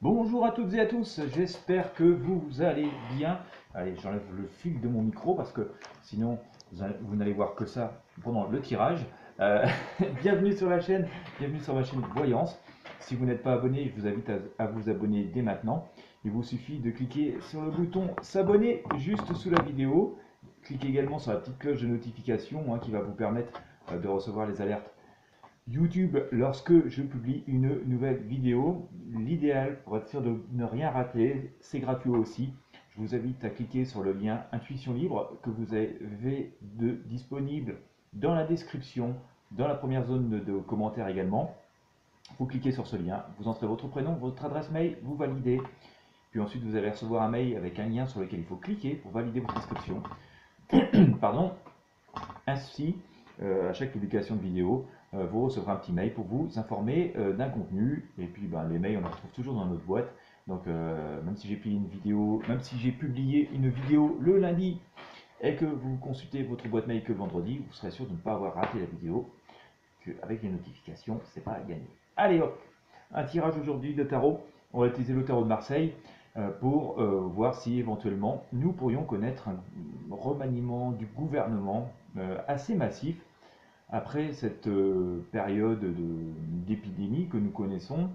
Bonjour à toutes et à tous, j'espère que vous allez bien. Allez, j'enlève le fil de mon micro parce que sinon vous n'allez voir que ça pendant le tirage. Euh, bienvenue sur la chaîne, bienvenue sur ma chaîne Voyance. Si vous n'êtes pas abonné, je vous invite à vous abonner dès maintenant. Il vous suffit de cliquer sur le bouton s'abonner juste sous la vidéo. Cliquez également sur la petite cloche de notification qui va vous permettre de recevoir les alertes YouTube lorsque je publie une nouvelle vidéo. L'idéal pour être sûr de ne rien rater, c'est gratuit aussi. Je vous invite à cliquer sur le lien Intuition Libre que vous avez disponible dans la description, dans la première zone de commentaires également. Vous cliquez sur ce lien, vous entrez votre prénom, votre adresse mail, vous validez. Puis ensuite, vous allez recevoir un mail avec un lien sur lequel il faut cliquer pour valider votre inscription. Pardon. Ainsi, à chaque publication de vidéo, vous recevrez un petit mail pour vous informer d'un contenu. Et puis les mails, on les retrouve toujours dans notre boîte. Donc même si j'ai publié une vidéo le lundi et que vous consultez votre boîte mail que le vendredi, vous serez sûr de ne pas avoir raté la vidéo. Avec les notifications, c'est pas gagné. Allez hop, un tirage aujourd'hui de tarot. On va utiliser le tarot de Marseille pour voir si éventuellement nous pourrions connaître un remaniement du gouvernement assez massif après cette période d'épidémie que nous connaissons,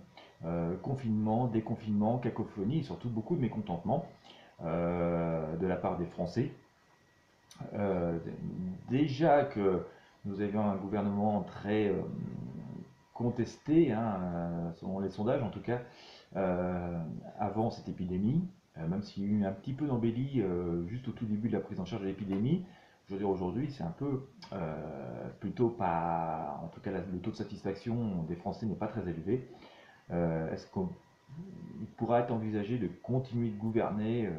confinement, déconfinement, cacophonie et surtout beaucoup de mécontentement de la part des Français. Euh, Déjà que nous avions un gouvernement très contesté, selon les sondages en tout cas, euh, avant cette épidémie, même s'il y a eu un petit peu d'embellie juste au tout début de la prise en charge de l'épidémie. Je veux dire, aujourd'hui, c'est un peu plutôt pas. En tout cas, le taux de satisfaction des Français n'est pas très élevé. Est-ce qu'on pourra être envisagé de continuer de gouverner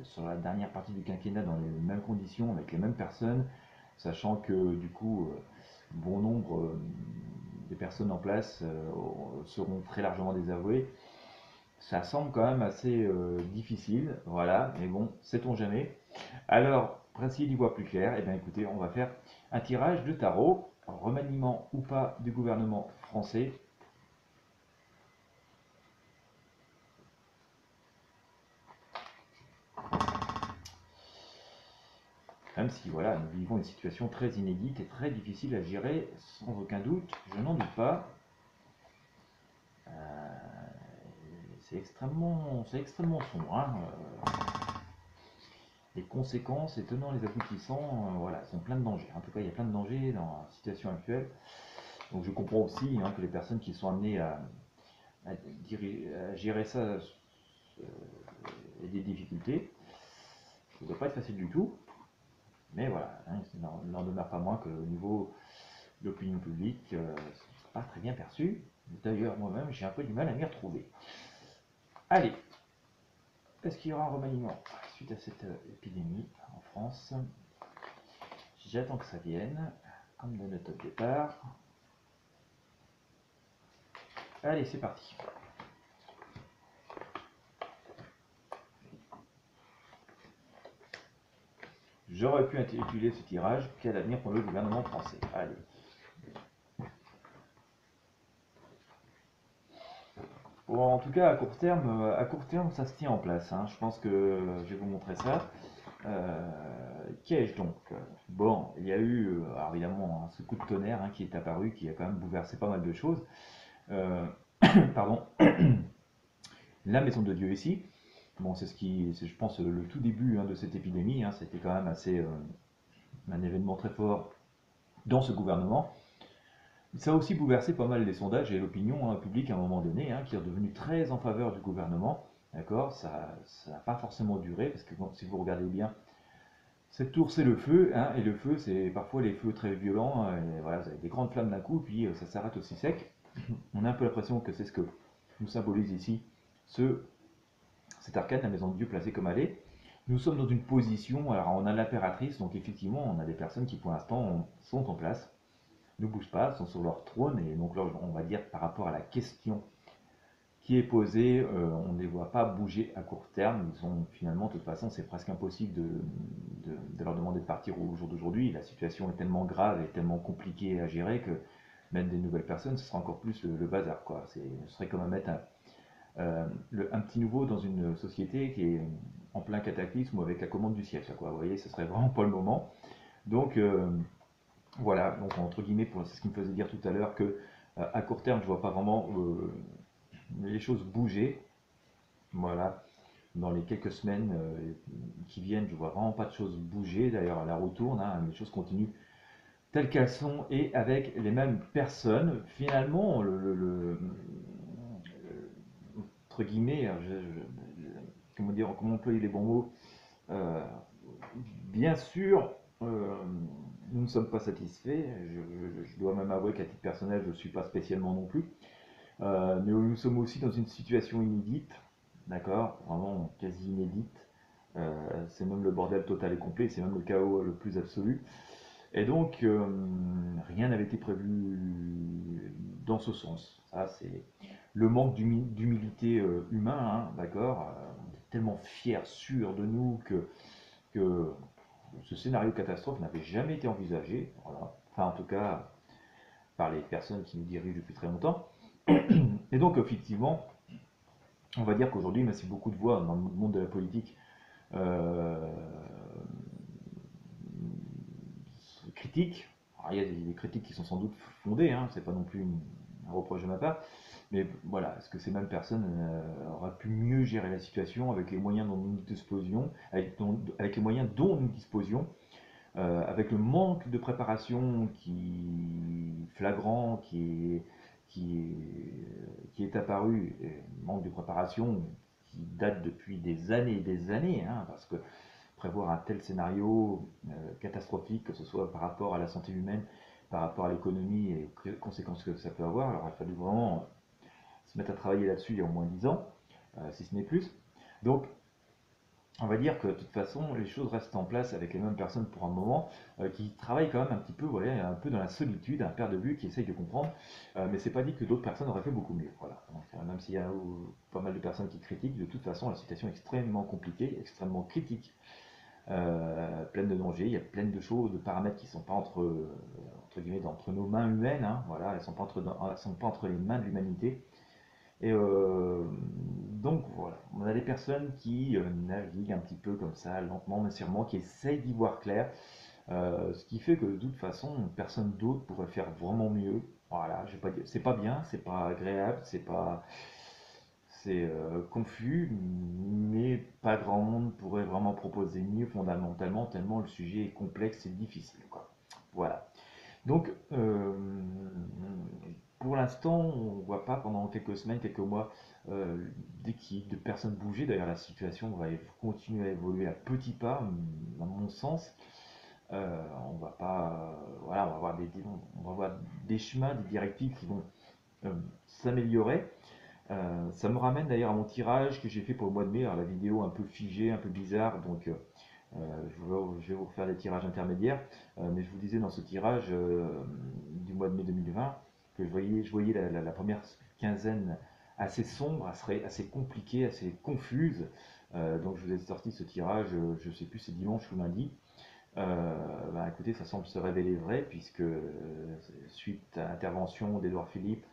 sur la dernière partie du quinquennat dans les mêmes conditions, avec les mêmes personnes, sachant que du coup, bon nombre des personnes en place seront très largement désavouées. Ça semble quand même assez difficile, voilà, mais bon, sait-on jamais. Alors, pour essayer d'y voir plus clair, eh bien écoutez, on va faire un tirage de tarot, remaniement ou pas du gouvernement français. Même si voilà, nous vivons une situation très inédite et très difficile à gérer, sans aucun doute, je n'en doute pas. C'est extrêmement sombre. Les conséquences, les tenants, les aboutissants, voilà, sont pleins de dangers. En tout cas, il y a plein de dangers dans la situation actuelle. Donc je comprends aussi que les personnes qui sont amenées à gérer ça aient des difficultés. Ça ne doit pas être facile du tout. Mais voilà, il n'en demeure pas moins que au niveau de l'opinion publique, c'est pas très bien perçu. D'ailleurs, moi-même, j'ai un peu du mal à m'y retrouver. Allez, est-ce qu'il y aura un remaniement suite à cette épidémie en France? J'attends que ça vienne, comme de notre départ. Allez, c'est parti. J'aurais pu intituler ce tirage "Quel avenir pour le gouvernement français?" Allez. Bon, en tout cas, à court terme, ça se tient en place. Je pense que je vais vous montrer ça. Qu'ai-je donc? Bon, il y a eu, alors évidemment, ce coup de tonnerre qui est apparu, qui a quand même bouleversé pas mal de choses. Euh, pardon, la maison de Dieu ici. Bon, c'est, je pense, le tout début de cette épidémie. C'était quand même assez un événement très fort dans ce gouvernement. Ça a aussi bouleversé pas mal les sondages et l'opinion publique à un moment donné, qui est devenue très en faveur du gouvernement. D'accord. Ça n'a pas forcément duré, parce que bon, si vous regardez bien, cette tour c'est le feu, et le feu c'est parfois les feux très violents, et voilà, vous avez des grandes flammes d'un coup, puis ça s'arrête aussi sec. On a un peu l'impression que c'est ce que nous symbolise ici ce, cet arcane, la maison de Dieu placée comme elle est. Nous sommes dans une position, alors on a l'impératrice, donc effectivement on a des personnes qui pour l'instant sont en place, ne bougent pas, sont sur leur trône, et donc là on va dire par rapport à la question qui est posée, on ne les voit pas bouger à court terme. Ils sont finalement, de toute façon, c'est presque impossible de leur demander de partir au jour d'aujourd'hui. La situation est tellement grave et tellement compliquée à gérer que mettre des nouvelles personnes, ce sera encore plus le bazar, quoi. Ce serait comme à mettre un petit nouveau dans une société qui est en plein cataclysme ou avec la commande du siècle, quoi. Vous voyez, ce serait vraiment pas le moment. Donc voilà, donc entre guillemets, c'est ce qui me faisait dire tout à l'heure que à court terme, je vois pas vraiment les choses bouger. Voilà, dans les quelques semaines qui viennent, je vois vraiment pas de choses bouger. D'ailleurs, la roue tourne, hein, les choses continuent telles qu'elles sont et avec les mêmes personnes. Finalement, entre guillemets, comment dire, comment employer les bons mots, euh, bien sûr, nous ne sommes pas satisfaits. Je dois même avouer qu'à titre personnel, je ne suis pas spécialement non plus. Mais nous sommes aussi dans une situation inédite, d'accord, vraiment quasi inédite. C'est même le bordel total et complet, c'est même le chaos le plus absolu. Et donc, rien n'avait été prévu dans ce sens. Ça, c'est le manque d'humilité humain, hein, d'accord. On est tellement fiers, sûrs de nous que ce scénario catastrophe n'avait jamais été envisagé. Voilà. Enfin, en tout cas, par les personnes qui nous dirigent depuis très longtemps. Et donc, effectivement, on va dire qu'aujourd'hui, même si beaucoup de voix dans le monde de la politique euh, critiques, alors, il y a des critiques qui sont sans doute fondées, hein, c'est pas non plus un reproche de ma part, mais voilà, est-ce que ces mêmes personnes auraient pu mieux gérer la situation avec les moyens dont nous disposions, avec les moyens dont nous disposions, avec le manque de préparation flagrant qui est apparu, et manque de préparation qui date depuis des années et des années, hein, parce que prévoir un tel scénario catastrophique, que ce soit par rapport à la santé humaine, par rapport à l'économie et aux conséquences que ça peut avoir, alors il a fallu vraiment se mettre à travailler là-dessus il y a au moins 10 ans, si ce n'est plus. Donc on va dire que de toute façon, les choses restent en place avec les mêmes personnes pour un moment, qui travaillent quand même un petit peu, voilà, un peu dans la solitude, un père de vue qui essaye de comprendre, mais c'est pas dit que d'autres personnes auraient fait beaucoup mieux. Voilà. Donc, même s'il y a pas mal de personnes qui critiquent, de toute façon, la situation est extrêmement compliquée, extrêmement critique, pleine de dangers. Il y a plein de choses, de paramètres qui ne sont pas entre guillemets, entre nos mains humaines. Hein, voilà, elles ne sont pas entre les mains de l'humanité. Et donc voilà, on a des personnes qui naviguent un petit peu comme ça, lentement mais sûrement, qui essayent d'y voir clair, ce qui fait que de toute façon, personne d'autre pourrait faire vraiment mieux. Voilà, je vais pas dire, c'est pas bien, c'est pas agréable, c'est confus, mais pas grand monde pourrait vraiment proposer mieux fondamentalement, tellement le sujet est complexe et difficile, quoi. Voilà. Donc, pour l'instant, on ne voit pas pendant quelques semaines, quelques mois d'équipe, de personnes bouger. D'ailleurs, la situation va continuer à évoluer à petits pas, à mon sens. On va pas, voilà, on va avoir on va avoir des chemins, des directives qui vont s'améliorer. Ça me ramène d'ailleurs à mon tirage que j'ai fait pour le mois de mai. Alors, la vidéo un peu figée, un peu bizarre, donc je vais vous refaire des tirages intermédiaires, mais je vous disais dans ce tirage du mois de mai 2020 que je voyais la première quinzaine assez sombre, assez compliquée, assez confuse. Donc je vous ai sorti ce tirage, je ne sais plus, c'est dimanche ou lundi. Bah, écoutez, ça semble se révéler vrai, puisque suite à l'intervention d'Edouard Philippe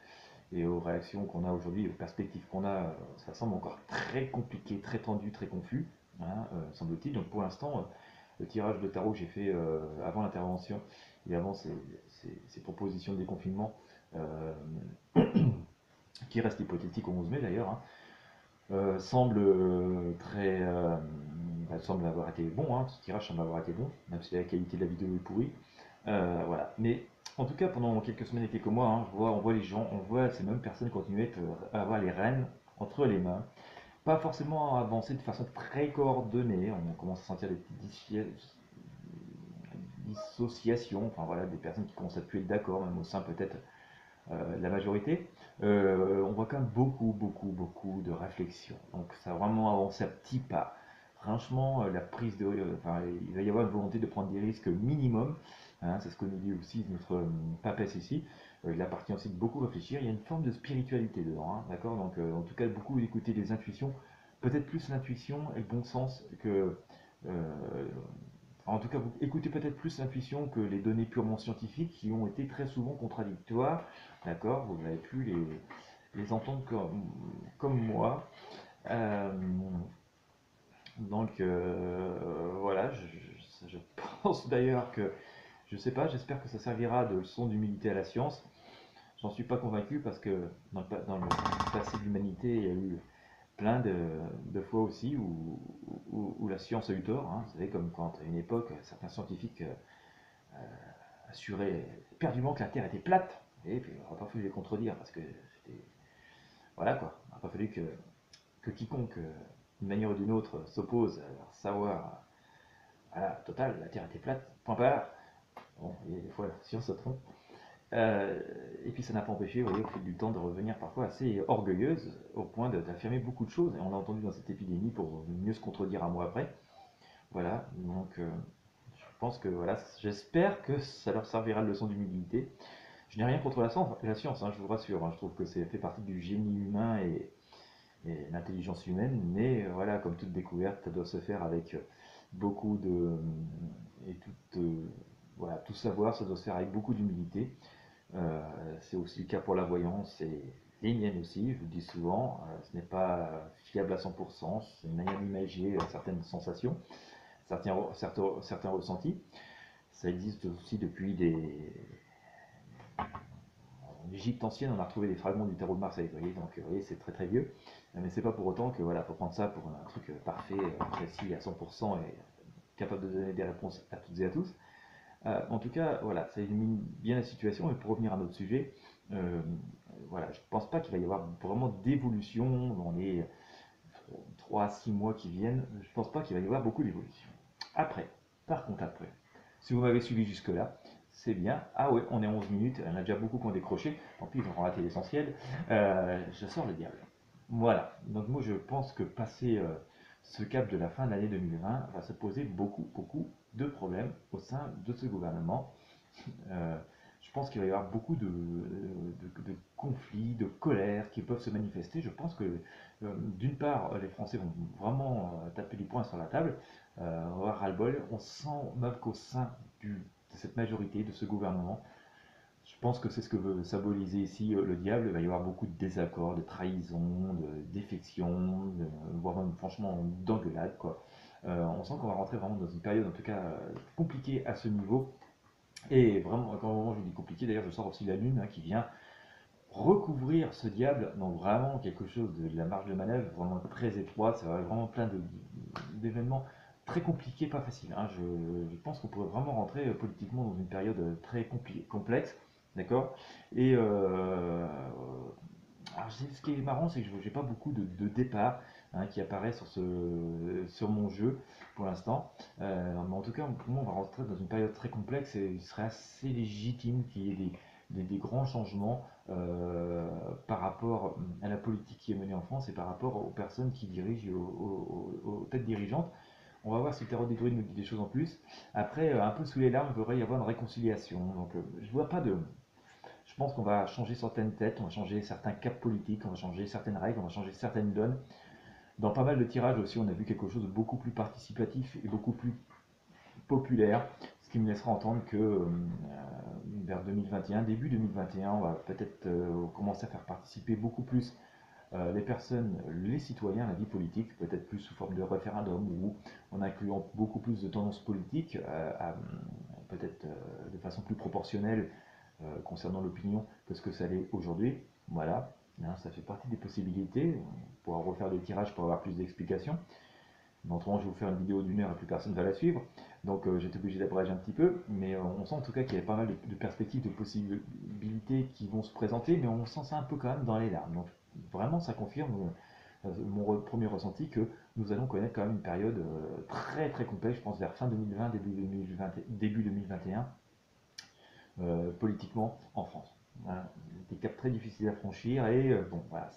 et aux réactions qu'on a aujourd'hui, aux perspectives qu'on a, ça semble encore très compliqué, très tendu, très confus, hein, semble-t-il. Donc pour l'instant, le tirage de tarot que j'ai fait avant l'intervention et avant ces propositions de déconfinement, qui restent hypothétiques au 11 mai d'ailleurs, hein, semble semble avoir été bon, hein, ce tirage semble avoir été bon, même si la qualité de la vidéo est pourrie. Voilà. Mais en tout cas, pendant quelques semaines et quelques mois, hein, on voit les gens, on voit ces mêmes personnes continuer à avoir les rênes entre les mains, pas forcément avancer de façon très coordonnée. On commence à sentir des petites dissociations, enfin voilà, des personnes qui commencent à plus être d'accord, même au sein peut-être de la majorité. On voit quand même beaucoup de réflexion. Donc ça a vraiment avancé à petits pas. Franchement, la prise de, enfin, il va y avoir une volonté de prendre des risques minimum. Hein, c'est ce que nous dit aussi notre papesse ici. Il appartient aussi de beaucoup réfléchir. Il y a une forme de spiritualité dedans, hein, d'accord. Donc, en tout cas, beaucoup d'écouter des intuitions, peut-être plus l'intuition et le bon sens que, en tout cas, vous écoutez peut-être plus l'intuition que les données purement scientifiques qui ont été très souvent contradictoires, d'accord. Vous n'avez plus les entendre comme moi. Euh, donc voilà, je pense d'ailleurs que, je sais pas, j'espère que ça servira de leçon d'humilité à la science. J'en suis pas convaincu parce que dans le passé de l'humanité, il y a eu plein de fois aussi où la science a eu tort. Hein. Vous savez, comme quand à une époque, certains scientifiques assuraient éperdument que la Terre était plate. Et puis, il n'aura pas fallu les contredire parce que c'était. Voilà quoi. Il n'aura pas fallu que quiconque, d'une manière ou d'une autre, s'oppose à leur savoir. Voilà, total, la Terre était plate. Point barre. Bon, et des fois, la science se trompe. Et puis ça n'a pas empêché, vous voyez, au fil du temps, de revenir parfois assez orgueilleuse au point d'affirmer beaucoup de choses. Et on l'a entendu dans cette épidémie pour mieux se contredire un mois après. Voilà, donc je pense que voilà, j'espère que ça leur servira de leçon d'humilité. Je n'ai rien contre la science, hein, je vous rassure. Hein, je trouve que c'est fait partie du génie humain et l'intelligence humaine. Mais voilà, comme toute découverte, ça doit se faire avec beaucoup de et voilà, tout savoir, ça doit se faire avec beaucoup d'humilité. C'est aussi le cas pour la voyance et les miennes aussi, je vous le dis souvent, ce n'est pas fiable à 100%, c'est une manière d'imager certaines sensations, certains ressentis. Ça existe aussi depuis en Égypte ancienne, on a retrouvé des fragments du tarot de Marseille, vous voyez, donc vous voyez, c'est très très vieux, mais c'est pas pour autant que voilà, faut prendre ça pour un truc parfait, précis à 100% et capable de donner des réponses à toutes et à tous. En tout cas, voilà, ça illumine bien la situation. Et pour revenir à notre sujet, euh, voilà, je ne pense pas qu'il va y avoir vraiment d'évolution dans les 3 à 6 mois qui viennent. Je ne pense pas qu'il va y avoir beaucoup d'évolution. Après, par contre, après, si vous m'avez suivi jusque-là, c'est bien. Ah ouais, on est à 11 minutes, il y en a déjà beaucoup qui ont décroché. Tant pis, ils ont raté l'essentiel. Je sors le diable. Voilà, donc moi je pense que passer ce cap de la fin de l'année 2020 va se poser beaucoup, beaucoup de problèmes au sein de ce gouvernement. Euh, je pense qu'il va y avoir beaucoup de conflits, de colères qui peuvent se manifester. Je pense que, d'une part, les Français vont vraiment taper du poing sur la table, on va avoir ras-le-bol. On sent même qu'au sein de cette majorité, de ce gouvernement, je pense que c'est ce que veut symboliser ici le diable. Il va y avoir beaucoup de désaccords, de trahisons, de défections, voire même franchement d'engueulades, quoi. On sent qu'on va rentrer vraiment dans une période en tout cas compliquée à ce niveau. Et vraiment, quand je dis compliqué, d'ailleurs, je sors aussi la lune hein, qui vient recouvrir ce diable, donc vraiment quelque chose de la marge de manœuvre vraiment très étroite, ça va vraiment plein d'événements très compliqués, pas faciles. Hein. Je pense qu'on pourrait vraiment rentrer politiquement dans une période très complexe, d'accord. Et alors, ce qui est marrant, c'est que je n'ai pas beaucoup de départs hein, qui apparaissent sur mon jeu pour l'instant. Mais en tout cas, pour moi, on va rentrer dans une période très complexe et il serait assez légitime qu'il y ait des grands changements par rapport à la politique qui est menée en France et par rapport aux personnes qui dirigent, aux têtes dirigeantes. On va voir si le tarot des druides nous dit des choses en plus. Après, un peu sous les larmes, il devrait y avoir une réconciliation. Donc, je vois pas de. Je pense qu'on va changer certaines têtes, on va changer certains caps politiques, on va changer certaines règles, on va changer certaines donnes. Dans pas mal de tirages aussi, on a vu quelque chose de beaucoup plus participatif et beaucoup plus populaire, ce qui me laissera entendre que vers 2021, début 2021, on va peut-être commencer à faire participer beaucoup plus les personnes, les citoyens à la vie politique, peut-être plus sous forme de référendum ou en incluant beaucoup plus de tendances politiques, peut-être de façon plus proportionnelle concernant l'opinion que ce que ça l'est aujourd'hui. Voilà, hein, ça fait partie des possibilités. On pourra refaire le tirage pour avoir plus d'explications. Mais autrement, je vais vous faire une vidéo d'une heure et plus personne ne va la suivre. Donc j'étais obligé d'abréger un petit peu. Mais on sent en tout cas qu'il y a pas mal de perspectives, de possibilités qui vont se présenter. Mais on sent ça un peu quand même dans les larmes. Donc vraiment, ça confirme mon premier ressenti que nous allons connaître quand même une période très très complexe, je pense vers fin 2020, début 2021, politiquement en France. Voilà. Des caps très difficiles à franchir et bon, voilà,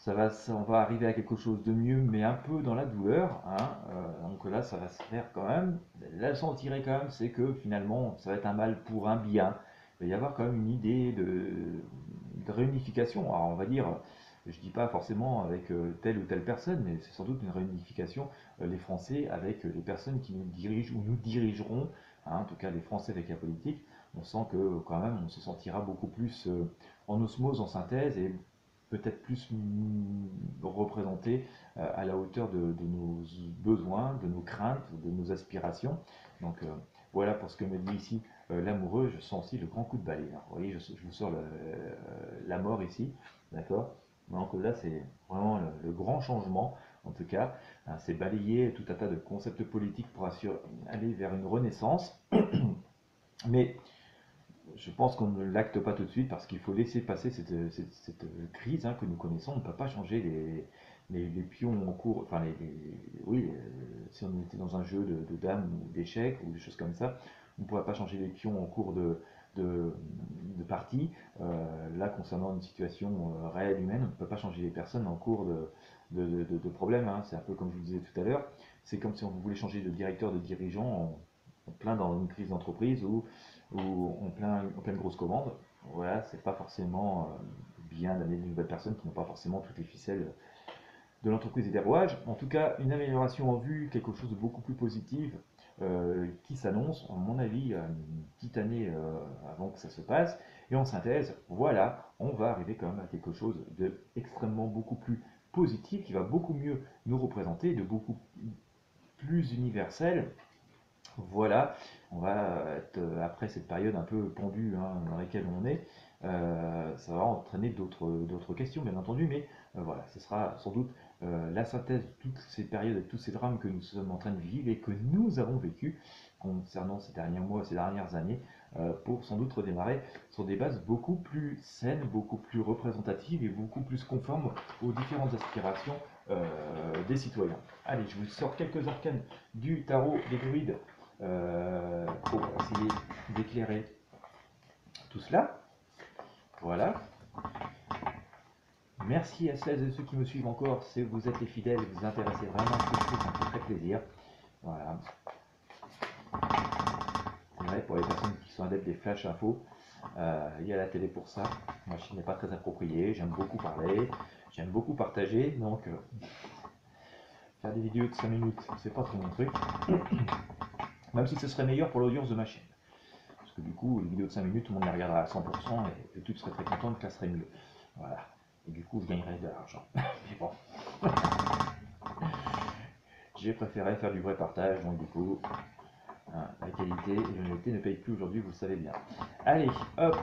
on va arriver à quelque chose de mieux, mais un peu dans la douleur. Hein. Donc là, ça va se faire quand même. La leçon à tirer quand même, c'est que finalement, ça va être un mal pour un bien. Il va y avoir quand même une idée de réunification. Alors on va dire, je dis pas forcément avec telle ou telle personne, mais c'est sans doute une réunification, les Français avec les personnes qui nous dirigent ou nous dirigeront, hein, en tout cas les Français avec la politique. On sent que quand même on se sentira beaucoup plus en osmose, en synthèse, et peut-être plus représentés à la hauteur de nos besoins, de nos craintes, de nos aspirations. Donc voilà pour ce que me dit ici l'amoureux. Je sens aussi le grand coup de balai. Là. Vous voyez, je vous sors la mort ici, d'accord. Donc là, c'est vraiment le grand changement, en tout cas. Hein, c'est balayer tout un tas de concepts politiques pour aller vers une renaissance. Mais je pense qu'on ne l'acte pas tout de suite parce qu'il faut laisser passer cette crise que nous connaissons. On ne peut pas changer les pions en cours. Enfin, oui, si on était dans un jeu de dames ou d'échecs ou des choses comme ça, on ne pourrait pas changer les pions en cours de partie. Là, concernant une situation réelle humaine, on ne peut pas changer les personnes en cours de problème. Hein. C'est un peu comme je vous disais tout à l'heure. C'est comme si on voulait changer de directeur, de dirigeant en plein dans une crise d'entreprise ou en pleine grosse commande. Voilà, c'est pas forcément bien d'amener de nouvelles personnes qui n'ont pas forcément toutes les ficelles de l'entreprise et des rouages. En tout cas, une amélioration en vue, quelque chose de beaucoup plus positif qui s'annonce, à mon avis, une petite année avant que ça se passe. Et en synthèse, voilà, on va arriver quand même à quelque chose d'extrêmement beaucoup plus positif, qui va beaucoup mieux nous représenter, de beaucoup plus universel. Voilà, on va être, après cette période un peu pendue dans laquelle on est, ça va entraîner d'autres questions bien entendu, mais voilà, ce sera sans doute la synthèse de toutes ces périodes et tous ces drames que nous sommes en train de vivre et que nous avons vécu concernant ces derniers mois, ces dernières années, pour sans doute redémarrer sur des bases beaucoup plus saines, beaucoup plus représentatives et beaucoup plus conformes aux différentes aspirations des citoyens. Allez, je vous sors quelques arcanes du tarot des druides pour essayer d'éclairer tout cela. Voilà. Merci à celles et ceux qui me suivent encore. Si vous êtes les fidèles, vous vous intéressez vraiment à ce que je fais, ça me fait très plaisir. Voilà. C'est vrai, pour les personnes qui sont adeptes des flash infos, il y a la télé pour ça. Moi, je n'ai pas très approprié. J'aime beaucoup parler, j'aime beaucoup partager. Donc, faire des vidéos de 5 minutes, c'est pas trop mon truc. Même si ce serait meilleur pour l'audience de ma chaîne. Parce que du coup, les vidéos de 5 minutes, tout le monde les regardera à 100% et tout serait très content, que ça serait mieux. Voilà. Et du coup, je gagnerais de l'argent. Mais bon. J'ai préféré faire du vrai partage, donc du coup, la qualité et l'honnêteté ne payent plus aujourd'hui, vous le savez bien. Allez, hop,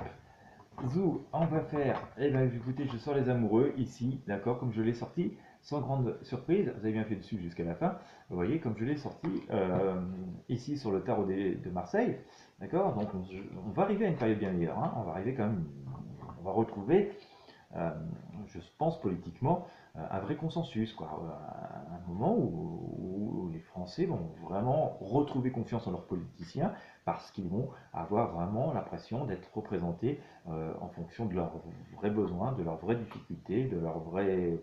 zou, on va faire, eh bien écoutez, je sors les amoureux ici, d'accord, comme je l'ai sorti, sans grande surprise, vous avez bien fait de suivre jusqu'à la fin, vous voyez, comme je l'ai sorti ici sur le tarot de Marseille, d'accord, donc on va arriver à une période bien meilleure, on va arriver quand même, on va retrouver je pense politiquement, un vrai consensus, quoi. Un moment où les Français vont vraiment retrouver confiance en leurs politiciens parce qu'ils vont avoir vraiment l'impression d'être représentés en fonction de leurs vrais besoins, de leurs vraies difficultés, de leurs vraies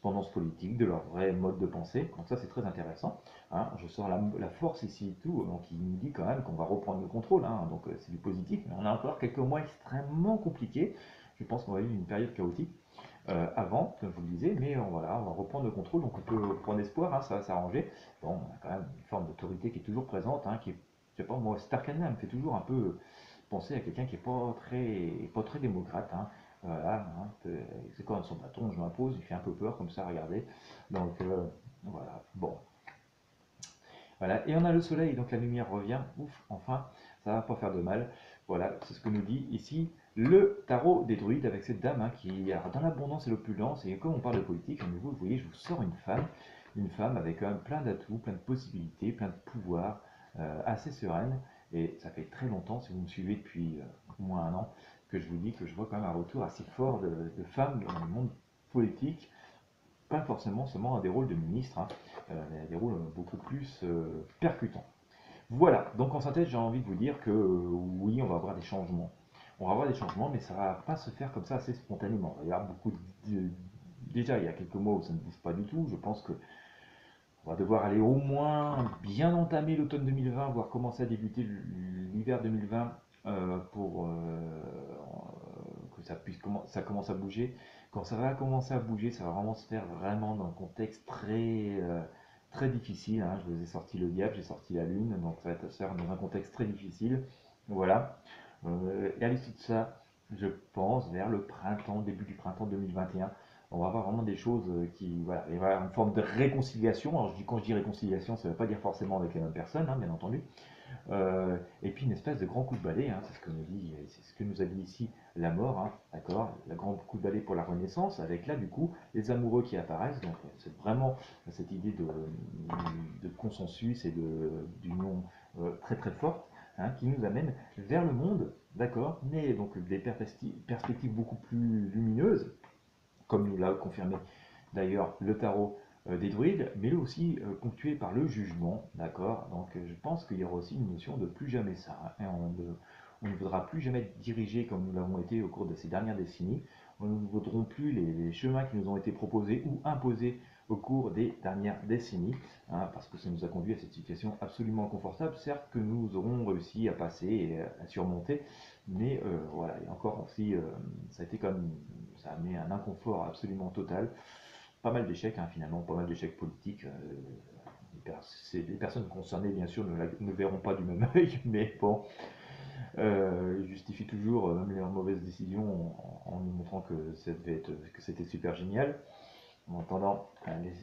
tendances politiques, de leur vrai mode de pensée. Donc ça c'est très intéressant. Je sors la force ici et tout, donc il nous dit quand même qu'on va reprendre le contrôle, donc c'est du positif, mais on a encore quelques mois extrêmement compliqués. Je pense qu'on va vivre une période chaotique avant, comme je vous le disais, mais voilà, on va reprendre le contrôle, donc on peut prendre espoir, ça va s'arranger. Bon, on a quand même une forme d'autorité qui est toujours présente, qui est, je sais pas, moi, cet arcane-là me fait toujours un peu penser à quelqu'un qui est pas très démocrate. Voilà, c'est quand même son patron, je m'impose, il fait un peu peur comme ça, regardez. Donc voilà, bon. Voilà, et on a le soleil, donc la lumière revient, ouf, enfin, ça va pas faire de mal. Voilà, c'est ce que nous dit ici le tarot des druides avec cette dame qui est dans l'abondance et l'opulence. Et comme on parle de politique, vous voyez, je vous sors une femme avec quand même plein d'atouts, plein de possibilités, plein de pouvoirs, assez sereine. Et ça fait très longtemps, si vous me suivez depuis au moins un an, que je vous dis que je vois quand même un retour assez fort de femmes dans le monde politique, pas forcément seulement à des rôles de ministre, mais à des rôles beaucoup plus percutants. Voilà, donc en synthèse, j'ai envie de vous dire que oui, on va avoir des changements. On va avoir des changements, mais ça va pas se faire comme ça assez spontanément. Il y a beaucoup déjà, il y a quelques mois où ça ne bouge pas du tout. Je pense que on va devoir aller au moins bien entamer l'automne 2020, voire commencer à débuter l'hiver 2020 pour que ça commence à bouger. Quand ça va commencer à bouger, ça va vraiment se faire vraiment dans un contexte très difficile. Je vous ai sorti le diable, j'ai sorti la lune, donc ça va se faire dans un contexte très difficile. Voilà. Et à l'issue de ça, je pense, vers le printemps, début du printemps 2021. On va avoir vraiment des choses qui, voilà, il va y avoir une forme de réconciliation. Alors, quand je dis réconciliation, ça ne veut pas dire forcément avec les mêmes personnes, hein, bien entendu. Et puis une espèce de grand coup de balai, hein, c'est ce que nous a dit ici la mort, hein, d'accord, le grand coup de balai pour la Renaissance, avec là du coup les amoureux qui apparaissent. Donc c'est vraiment cette idée de consensus et d'union très très forte, hein, qui nous amène vers le monde, d'accord, mais donc des perspectives beaucoup plus lumineuses, comme nous l'a confirmé d'ailleurs le tarot des druides, mais là aussi ponctué par le jugement, d'accord. Donc je pense qu'il y aura aussi une notion de plus jamais ça, hein. On ne voudra plus jamais être dirigé comme nous l'avons été au cours de ces dernières décennies. On ne voudrons plus les chemins qui nous ont été proposés ou imposés au cours des dernières décennies, hein, parce que ça nous a conduit à cette situation absolument inconfortable, certes que nous aurons réussi à passer et à surmonter, mais voilà, et encore aussi, ça a été comme, ça a amené un inconfort absolument total, pas mal d'échecs, hein, finalement, pas mal d'échecs politiques. Les personnes concernées, bien sûr, ne verront pas du même œil, mais bon, ils justifient toujours même leurs mauvaises décisions en nous montrant que c'était super génial. En attendant,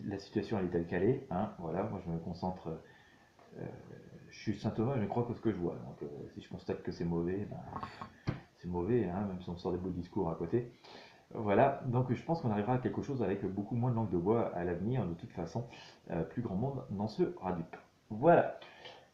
la situation elle est telle qu'elle est. Hein, voilà, moi je me concentre. euh, je suis Saint Thomas, je ne crois que ce que je vois. Donc si je constate que c'est mauvais, ben, c'est mauvais, hein, même si on sort des beaux discours à côté. Voilà, donc je pense qu'on arrivera à quelque chose avec beaucoup moins de langue de bois à l'avenir. De toute façon, plus grand monde n'en sera dupe. Voilà.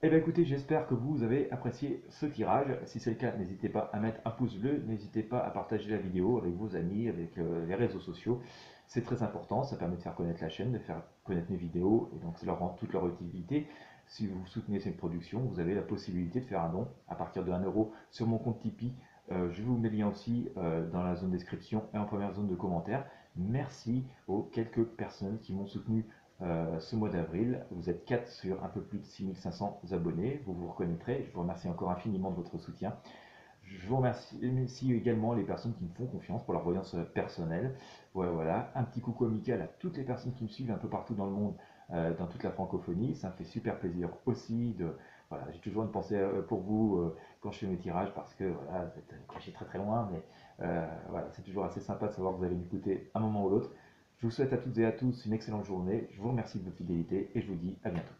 Eh bien écoutez, j'espère que vous avez apprécié ce tirage. Si c'est le cas, n'hésitez pas à mettre un pouce bleu, n'hésitez pas à partager la vidéo avec vos amis, avec les réseaux sociaux. C'est très important, ça permet de faire connaître la chaîne, de faire connaître mes vidéos, et donc ça leur rend toute leur utilité. Si vous soutenez cette production, vous avez la possibilité de faire un don à partir de 1 € sur mon compte Tipeee. Je vous mets le lien aussi dans la zone description et en première zone de commentaires. Merci aux quelques personnes qui m'ont soutenu ce mois d'avril. Vous êtes 4 sur un peu plus de 6500 abonnés. Vous vous reconnaîtrez. Je vous remercie encore infiniment de votre soutien. Je vous remercie également les personnes qui me font confiance pour leur voyance personnelle. Voilà, voilà. Un petit coucou amical à toutes les personnes qui me suivent un peu partout dans le monde, dans toute la francophonie. Ça me fait super plaisir aussi de. Voilà, j'ai toujours une pensée pour vous quand je fais mes tirages parce que voilà, vous êtes crochet très très loin, mais voilà, c'est toujours assez sympa de savoir que vous allez m'écouter un moment ou l'autre. Je vous souhaite à toutes et à tous une excellente journée. Je vous remercie de votre fidélité et je vous dis à bientôt.